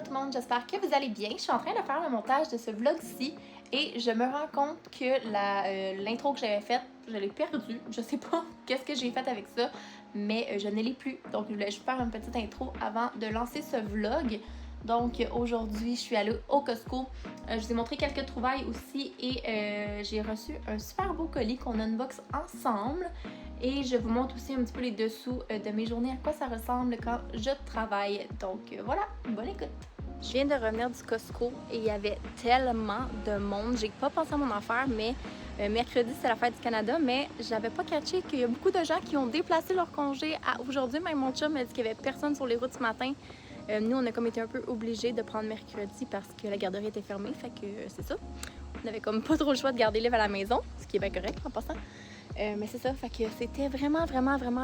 tout le monde, j'espère que vous allez bien. Je suis en train de faire le montage de ce vlog-ci et je me rends compte que l'intro que j'avais faite, je l'ai perdue. Je sais pas qu'est-ce que j'ai fait avec ça, mais je ne l'ai plus. Donc je voulais juste faire une petite intro avant de lancer ce vlog. Donc aujourd'hui, je suis allée au Costco. Je vous ai montré quelques trouvailles aussi et j'ai reçu un super beau colis qu'on unbox ensemble. Et je vous montre aussi un petit peu les dessous de mes journées, à quoi ça ressemble quand je travaille. Donc voilà, bonne écoute! Je viens de revenir du Costco et il y avait tellement de monde. J'ai pas pensé à mon affaire, mais mercredi c'est la fête du Canada, mais j'avais pas catché qu'il y a beaucoup de gens qui ont déplacé leur congé à aujourd'hui. Même mon chum m'a dit qu'il y avait personne sur les routes ce matin. Nous, on a comme été un peu obligés de prendre mercredi parce que la garderie était fermée, fait que c'est ça. On avait comme pas trop le choix de garder Liv à la maison, ce qui est bien correct en passant. Mais c'est ça, fait que c'était vraiment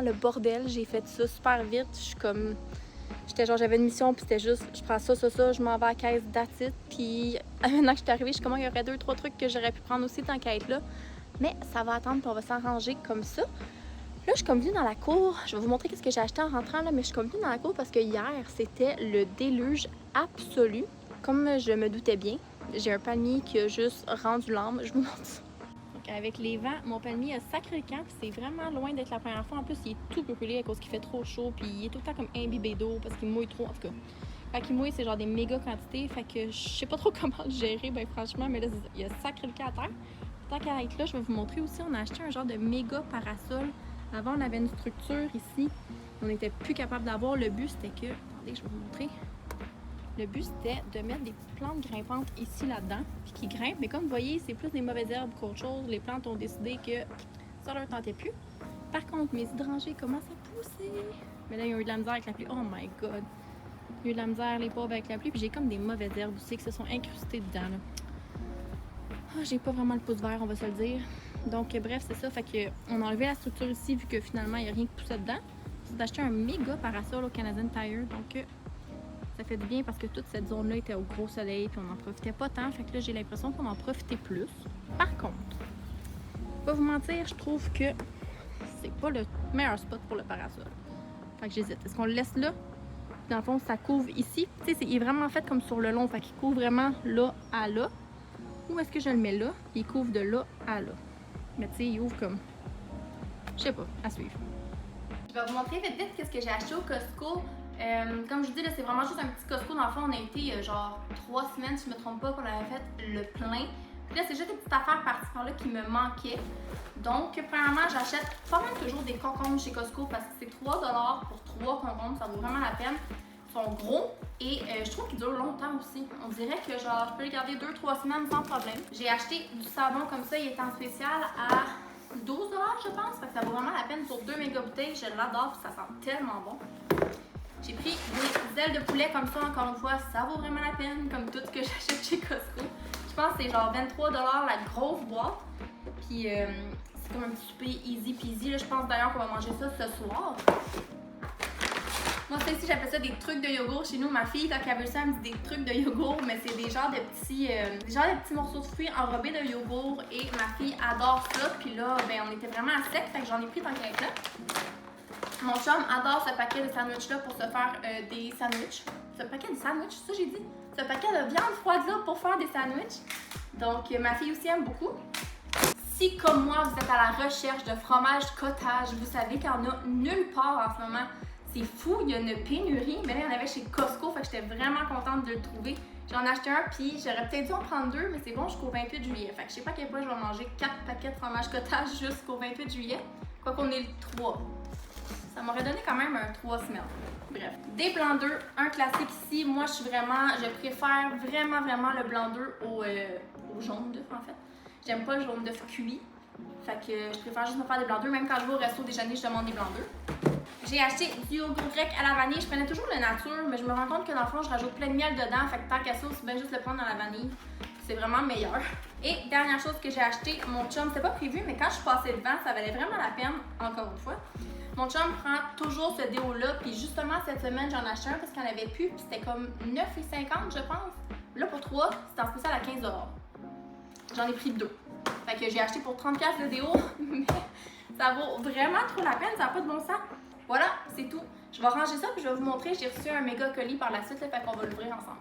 le bordel. J'ai fait ça super vite. J'avais une mission, puis c'était juste, je prends ça, je m'en vais à la caisse d'attitude. Puis maintenant que je suis arrivée, je suis comme, il y aurait 2-3 trucs que j'aurais pu prendre aussi tant qu'à être là. Mais ça va attendre, puis on va s'arranger comme ça. Là, je suis comme venue dans la cour. Je vais vous montrer ce que j'ai acheté en rentrant, là, mais je suis comme venue dans la cour parce que hier, c'était le déluge absolu. Comme je me doutais bien, j'ai un palmier qui a juste rendu l'âme. Je vous montre ça. Donc, avec les vents, mon palmier a sacré le camp, puis c'est vraiment loin d'être la première fois. En plus, il est tout brûlé à cause qu'il fait trop chaud, puis il est tout le temps comme imbibé d'eau parce qu'il mouille trop, en tout cas. Fait qu'il mouille, c'est genre des méga quantités, fait que je sais pas trop comment le gérer, ben franchement, mais là, il a sacré le camp à terre. Tant qu'à être là, je vais vous montrer aussi, on a acheté un genre de méga parasol. Avant, on avait une structure ici, on n'était plus capable d'avoir. Le but, c'était que, attendez, je vais vous montrer. Le but, c'était de mettre des plantes grimpantes ici, là-dedans, puis qui grimpent. Mais comme vous voyez, c'est plus des mauvaises herbes qu'autre chose. Les plantes ont décidé que ça leur tentait plus. Par contre, mes hydrangées commencent à pousser. Mais là, ils ont eu de la misère avec la pluie. Oh my god! Ils ont eu de la misère, les pauvres, avec la pluie. Puis j'ai comme des mauvaises herbes aussi qui se sont incrustées dedans, là. Oh, j'ai pas vraiment le pouce vert, on va se le dire. Donc, bref, c'est ça. Fait que on a enlevé la structure ici, vu que finalement, il n'y a rien qui poussait dedans. C'est d'acheter un méga parasol au Canadian Tire. Donc, ça fait du bien parce que toute cette zone-là était au gros soleil puis on n'en profitait pas tant. Fait que là, j'ai l'impression qu'on en profitait plus. Par contre, pas vous mentir, je trouve que c'est pas le meilleur spot pour le parasol. Fait que j'hésite. Est-ce qu'on le laisse là? Dans le fond, ça couvre ici. Tu sais, il est vraiment fait comme sur le long. Fait qu'il couvre vraiment là à là. Ou est-ce que je le mets là? Il couvre de là à là. Mais tu sais, il ouvre comme... Je sais pas, à suivre. Je vais vous montrer vite qu'est-ce que j'ai acheté au Costco. Comme je vous dis, là, c'est vraiment juste un petit Costco. Dans le fond, on a été genre 3 semaines, si je me trompe pas, qu'on avait fait le plein. Puis là, c'est juste des petites affaires par-ci par-là qui me manquaient. Donc, premièrement, j'achète pas mal toujours des concombres chez Costco parce que c'est 3$ pour 3 concombres. Ça vaut vraiment la peine. Ils sont gros et je trouve qu'ils durent longtemps aussi. On dirait que genre, je peux les garder 2-3 semaines sans problème. J'ai acheté du savon comme ça. Il est en spécial à 12$, je pense. Fait que ça vaut vraiment la peine pour 2 méga bouteilles. Je l'adore puis ça sent tellement bon. J'ai pris des ailes de poulet comme ça, encore une fois, ça vaut vraiment la peine, comme tout ce que j'achète chez Costco. Je pense que c'est genre 23$ la grosse boîte. Puis c'est comme un petit souper easy peasy. Là, je pense d'ailleurs qu'on va manger ça ce soir. Moi, ça ici, j'appelle ça des trucs de yogourt. Chez nous, ma fille, quand elle veut ça, elle me dit des trucs de yogourt, mais c'est des genres de petits morceaux de fruits enrobés de yogourt. Et ma fille adore ça. Puis là, ben, on était vraiment à sec, fait que j'en ai pris tant qu'à être là. Mon chum adore ce paquet de sandwichs-là pour se faire des sandwichs. Ce paquet de sandwichs, c'est ça que j'ai dit? Ce paquet de viande froide-là pour faire des sandwichs. Donc, ma fille aussi aime beaucoup. Si, comme moi, vous êtes à la recherche de fromage cottage, vous savez qu'il n'y en a nulle part en ce moment. C'est fou, il y a une pénurie. Mais là, il y en avait chez Costco, fait que j'étais vraiment contente de le trouver. J'en ai acheté un, puis j'aurais peut-être dû en prendre 2, mais c'est bon jusqu'au 28 juillet. Fait que je sais pas à quel point je vais manger 4 paquets de fromage cottage jusqu'au 28 juillet. Quoi qu'on ait le 3. Ça m'aurait donné quand même un 3 semaines. Bref. Des blancs d'œufs, un classique ici. Moi, je préfère vraiment le blanc d'œuf au jaune d'œuf, en fait. J'aime pas le jaune d'œuf cuit. Fait que je préfère juste me faire des blancs d'œufs. Même quand je vais au resto déjeuner, je demande des blancs d'œufs. J'ai acheté du yogourt grec à la vanille. Je prenais toujours le nature, mais je me rends compte que dans le fond, je rajoute plein de miel dedans. Fait que tant qu'à ça, c'est bien juste le prendre dans la vanille. C'est vraiment meilleur. Et dernière chose que j'ai acheté, mon chum, c'était pas prévu, mais quand je suis passée devant, ça valait vraiment la peine, encore une fois. Mon chum prend toujours ce déo-là, puis justement cette semaine, j'en ai acheté un parce qu'il n'y en avait plus, puis c'était comme 9,50$, je pense. Là, pour 3, c'était en spécial à 15$. J'en ai pris 2. Fait que j'ai acheté pour 30$ de déo, mais ça vaut vraiment trop la peine, ça n'a pas de bon sens. Voilà, c'est tout. Je vais ranger ça puis je vais vous montrer. J'ai reçu un méga colis par la suite, là, fait qu'on va l'ouvrir ensemble.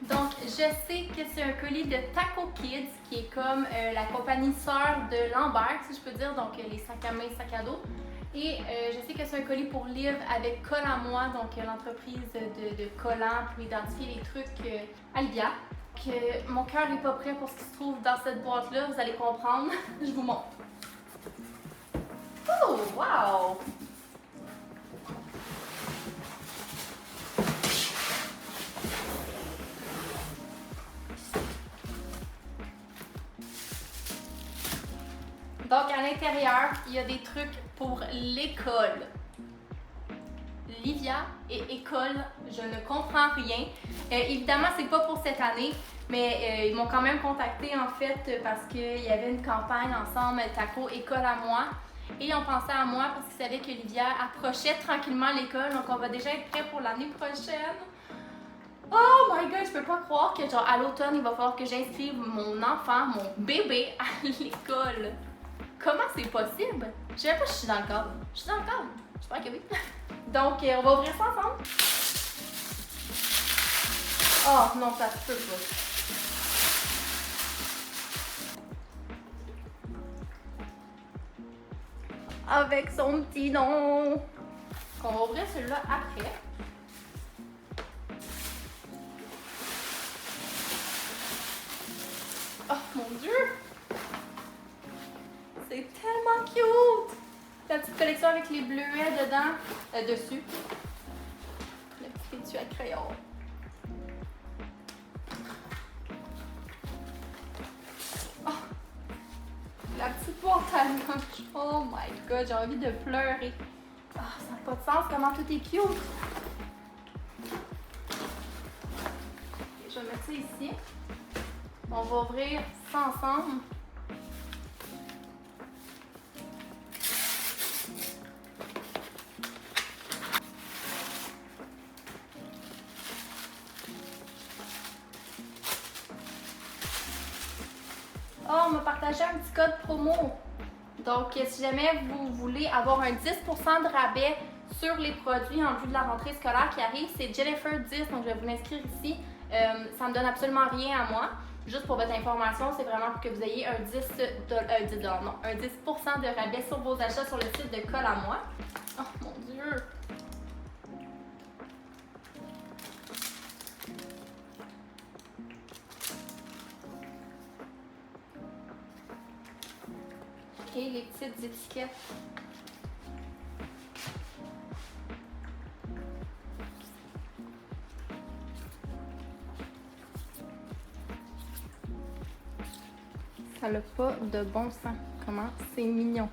Donc, je sais que c'est un colis de Taco Kids, qui est comme la compagnie sœur de Lambert, si je peux dire, donc les sacs à main, sacs à dos. Et je sais que c'est un colis pour Liv avec Colle à moi, donc l'entreprise de collants pour identifier les trucs à Livia. Que mon cœur n'est pas prêt pour ce qui se trouve dans cette boîte-là, vous allez comprendre. Je vous montre. Oh, wow! Donc, à l'intérieur, il y a des trucs pour l'école. Livia et école, je ne comprends rien. Évidemment, c'est pas pour cette année, mais ils m'ont quand même contacté en fait parce qu'il y avait une campagne ensemble, Taco École à moi. Et ils ont pensé à moi parce qu'ils savaient que Livia approchait tranquillement l'école, donc on va déjà être prêt pour l'année prochaine. Oh my god, je peux pas croire que genre à l'automne, il va falloir que j'inscrive mon enfant, mon bébé à l'école. Comment c'est possible? Je sais pas si je suis dans le cadre. Je suis dans le cadre. J'espère que oui. Donc, on va ouvrir ça ensemble. Oh non, ça se peut pas. Avec son petit nom. On va ouvrir celui-là après. Oh mon Dieu! C'est tellement cute! La petite collection avec les bleuets dedans, dessus. Le petit étui à crayon. Oh! La petite boîte à lunch. Oh my god, j'ai envie de pleurer. Oh, ça n'a pas de sens comment tout est cute. Okay, je vais mettre ça ici. On va ouvrir ça ensemble. Oh, on m'a partagé un petit code promo. Donc, si jamais vous voulez avoir un 10% de rabais sur les produits en vue de la rentrée scolaire qui arrive, c'est Jennifer10. Donc, je vais vous l'inscrire ici. Ça ne me donne absolument rien à moi. Juste pour votre information, c'est vraiment pour que vous ayez un 10 de rabais sur vos achats sur le site de Colle à moi. Oh mon Dieu! Ok, les petites étiquettes. Ça n'a pas de bon sens. Comment c'est mignon.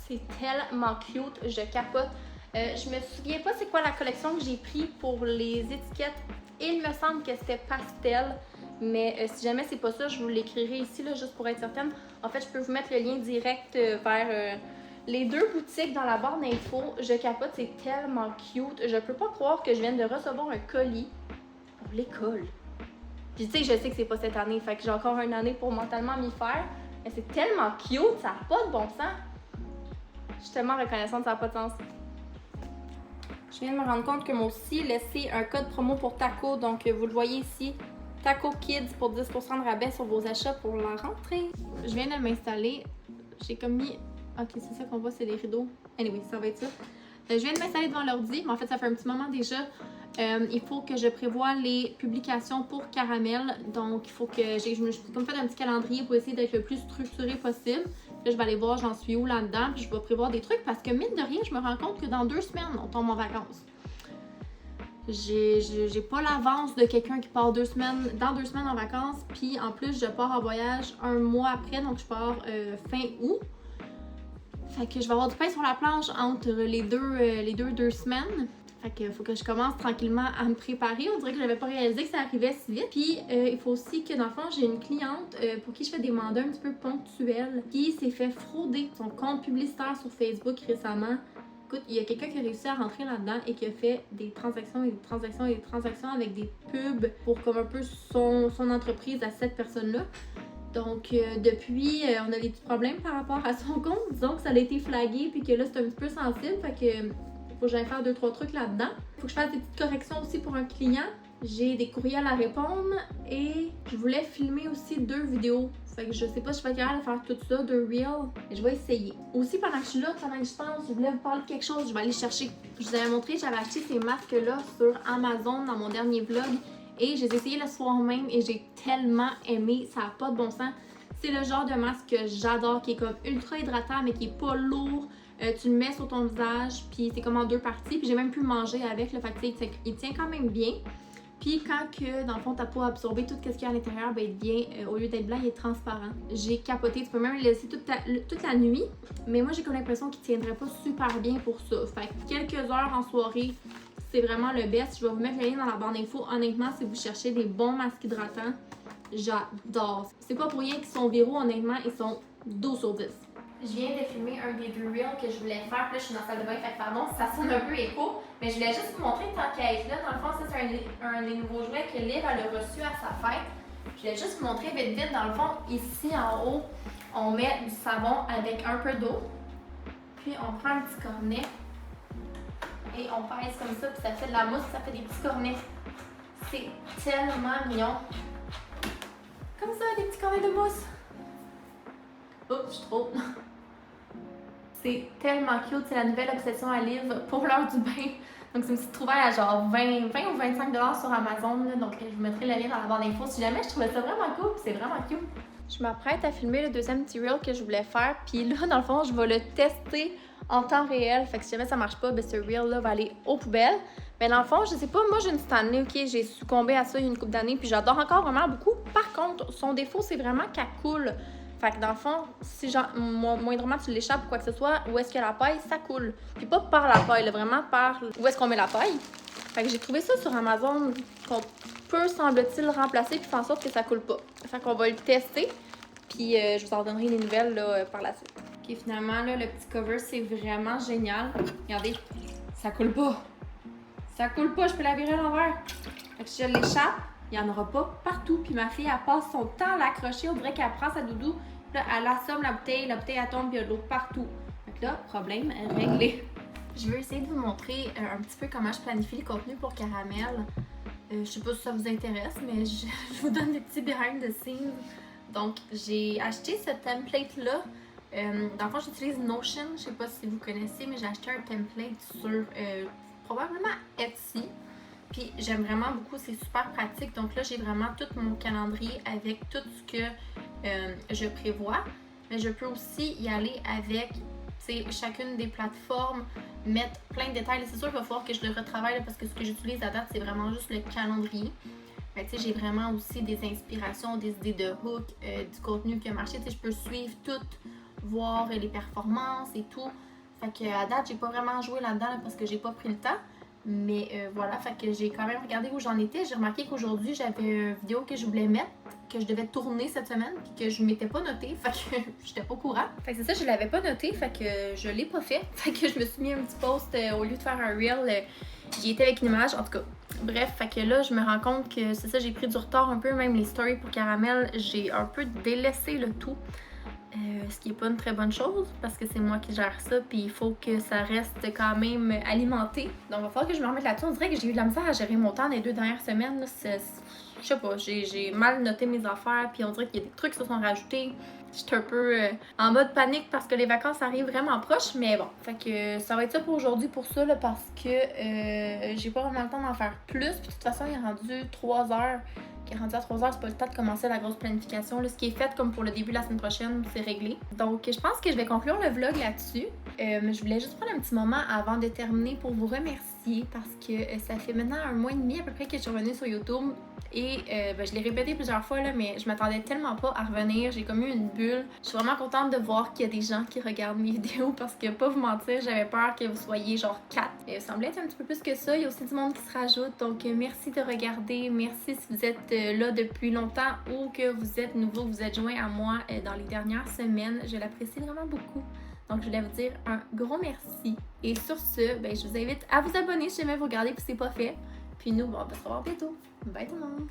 C'est tellement cute, je capote. Je me souviens pas c'est quoi la collection que j'ai pris pour les étiquettes. Il me semble que c'était pastel. Mais si jamais c'est pas ça, je vous l'écrirai ici là, juste pour être certaine. En fait, je peux vous mettre le lien direct vers les deux boutiques dans la barre d'infos. Je capote, c'est tellement cute. Je peux pas croire que je viens de recevoir un colis pour l'école. Puis tu sais, je sais que c'est pas cette année, fait que j'ai encore une année pour mentalement m'y faire. Mais c'est tellement cute, ça n'a pas de bon sens. Je suis tellement reconnaissante, ça n'a pas de sens. Je viens de me rendre compte que moi aussi laissé un code promo pour Taco, donc vous le voyez ici. Taco Kids pour 10% de rabais sur vos achats pour la rentrée. Je viens de m'installer. J'ai comme mis... Ok, c'est ça qu'on voit, c'est les rideaux. Anyway, ça va être ça. Je viens de m'installer devant l'ordi, mais en fait, ça fait un petit moment déjà. Il faut que je prévoie les publications pour Caramel. Donc, il faut que je me suis comme fait un petit calendrier pour essayer d'être le plus structuré possible. Là, je vais aller voir j'en suis où là-dedans. Puis je vais prévoir des trucs parce que, mine de rien, je me rends compte que dans 2 semaines, on tombe en vacances. J'ai pas l'avance de quelqu'un qui part dans 2 semaines en vacances. Puis en plus, je pars en voyage un mois après. Donc, je pars fin août. Fait que je vais avoir du pain sur la planche entre les deux semaines. Fait que faut que je commence tranquillement à me préparer. On dirait que j'avais pas réalisé que ça arrivait si vite. Puis il faut aussi que dans le fond, j'ai une cliente pour qui je fais des mandats un petit peu ponctuels qui s'est fait frauder son compte publicitaire sur Facebook récemment. Écoute, il y a quelqu'un qui a réussi à rentrer là-dedans et qui a fait des transactions et des transactions et des transactions avec des pubs pour comme un peu son entreprise à cette personne-là. Donc, depuis, on a des petits problèmes par rapport à son compte. Disons que ça a été flagué puis que là, c'est un petit peu sensible. Fait que faut que j'aille faire 2-3 trucs là-dedans. Faut que je fasse des petites corrections aussi pour un client. J'ai des courriels à répondre et je voulais filmer aussi 2 vidéos. Fait que je sais pas si je vais être capable de faire tout ça, 2 reels. Mais je vais essayer. Aussi, pendant que je suis là, pendant que je pense, je voulais vous parler de quelque chose. Je vais aller chercher. Je vous avais montré, j'avais acheté ces masques-là sur Amazon dans mon dernier vlog. Et je les ai essayés le soir même et j'ai tellement aimé. Ça n'a pas de bon sens. C'est le genre de masque que j'adore, qui est comme ultra hydratant, mais qui est pas lourd. Tu le mets sur ton visage, puis c'est comme en 2 parties. Puis j'ai même pu le manger avec, le fait que il tient quand même bien. Puis quand que, dans le fond, ta peau a absorbé tout ce qu'il y a à l'intérieur, ben, il devient, au lieu d'être blanc, il est transparent. J'ai capoté. Tu peux même le laisser toute la nuit. Mais moi, j'ai comme l'impression qu'il tiendrait pas super bien pour ça. Fait que quelques heures en soirée, c'est vraiment le best. Je vais vous mettre le lien dans la barre d'infos. Honnêtement, si vous cherchez des bons masques hydratants, j'adore. C'est pas pour rien qu'ils sont viraux, honnêtement, ils sont 12 sur 10. Je viens de filmer un des 2 reels que je voulais faire. Puis là, je suis dans la salle de bain, fait que pardon si ça sonne un peu écho. Mais je voulais juste vous montrer tant qu'à être là. Dans le fond, ça, c'est un des nouveaux jouets que Liv a reçu à sa fête. Je voulais juste vous montrer vite vite. Dans le fond, ici en haut, on met du savon avec un peu d'eau. Puis on prend un petit cornet. Et on pèse comme ça, puis ça fait de la mousse, ça fait des petits cornets. C'est tellement mignon. Comme ça, des petits cornets de mousse. Oups, je suis trop. C'est tellement cute, c'est la nouvelle obsession à Liv pour l'heure du bain. Donc c'est une petite trouvaille à genre 20 ou 25 $ sur Amazon. Là. Donc je vous mettrai le lien dans la barre d'infos si jamais je trouvais ça vraiment cool, c'est vraiment cute. Je m'apprête à filmer le deuxième petit reel que je voulais faire. Puis là, dans le fond, je vais le tester en temps réel. Fait que si jamais ça marche pas, ben ce reel-là va aller aux poubelles. Mais dans le fond, je sais pas, moi j'ai une Stanley, ok, j'ai succombé à ça il y a une couple d'années. Puis j'adore encore vraiment beaucoup. Par contre, son défaut, c'est vraiment qu'elle coule. Fait que dans le fond, si genre, moindrement tu l'échappes ou quoi que ce soit, où est-ce que la paille, ça coule. Puis pas par la paille, là, vraiment par où est-ce qu'on met la paille. Fait que j'ai trouvé ça sur Amazon qu'on peut, semble-t-il, remplacer puis faire en sorte que ça coule pas. Fait qu'on va le tester. Puis je vous en donnerai des nouvelles là, par la suite. Ok, finalement, là, le petit cover, c'est vraiment génial. Regardez, ça coule pas. Ça coule pas, je peux la virer à l'envers. Fait que si je l'échappe, il n'y en aura pas partout. Puis ma fille, elle passe son temps à l'accrocher. On dirait qu'elle prend sa doudou. Puis là, elle assomme la bouteille elle tombe, puis il y a de l'eau partout. Fait que là, problème réglé. Je vais essayer de vous montrer un petit peu comment je planifie les contenus pour Caramel. Je sais pas si ça vous intéresse, mais je vous donne des petits behind the scenes. Donc, j'ai acheté ce template-là. Dans le fond, j'utilise Notion. Je sais pas si vous connaissez, mais j'ai acheté un template sur probablement Etsy. Puis j'aime vraiment beaucoup, c'est super pratique. Donc là, j'ai vraiment tout mon calendrier avec tout ce que je prévois. Mais je peux aussi y aller avec chacune des plateformes, mettre plein de détails. C'est sûr qu'il va falloir que je le retravaille là, parce que ce que j'utilise à date, c'est vraiment juste le calendrier. Mais j'ai vraiment aussi des inspirations, des idées de hook, du contenu qui a marché. Je peux suivre tout, voir les performances et tout. Fait que à date, j'ai pas vraiment joué là-dedans là, parce que j'ai pas pris le temps. Mais voilà, fait que j'ai quand même regardé où j'en étais. J'ai remarqué qu'aujourd'hui, j'avais une vidéo que je voulais mettre, que je devais tourner cette semaine, puis que je m'étais pas notée, fait que j'étais pas au courant. Fait que c'est ça, je l'avais pas noté, fait que je l'ai pas fait. Fait que je me suis mis un petit post au lieu de faire un reel, j'y étais avec une image, en tout cas. Bref, fait que là, je me rends compte que c'est ça, j'ai pris du retard un peu, même les stories pour Caramel, j'ai un peu délaissé le tout. Ce qui n'est pas une très bonne chose parce que c'est moi qui gère ça, puis il faut que ça reste quand même alimenté. Donc il va falloir que je me remette là-dessus. On dirait que j'ai eu de la misère à gérer mon temps les 2 dernières semaines. Je sais pas, j'ai mal noté mes affaires, puis on dirait qu'il y a des trucs qui se sont rajoutés. J'étais un peu en mode panique parce que les vacances arrivent vraiment proches, mais bon, fait que ça va être ça pour aujourd'hui pour ça, là, parce que j'ai pas vraiment le temps d'en faire plus. Puis de toute façon, il est rendu 3 heures. Qui est rendu à 3 heures, c'est pas le temps de commencer la grosse planification. Là, ce qui est fait comme pour le début de la semaine prochaine, c'est réglé. Donc, je pense que je vais conclure le vlog là-dessus. Je voulais juste prendre un petit moment avant de terminer pour vous remercier parce que ça fait maintenant 1 mois et demi à peu près que je suis revenue sur YouTube. Et je l'ai répété plusieurs fois, là, mais je m'attendais tellement pas à revenir. J'ai comme eu une bulle. Je suis vraiment contente de voir qu'il y a des gens qui regardent mes vidéos parce que, pas vous mentir, j'avais peur que vous soyez genre 4. Il semblait être un petit peu plus que ça. Il y a aussi du monde qui se rajoute. Donc, merci de regarder. Merci si vous êtes là depuis longtemps ou que vous êtes nouveau, vous êtes joint à moi dans les dernières semaines. Je l'apprécie vraiment beaucoup. Donc, je voulais vous dire un gros merci. Et sur ce, je vous invite à vous abonner si jamais vous regardez et que c'est pas fait. Puis nous, on va se revoir bientôt. Bye tout le monde!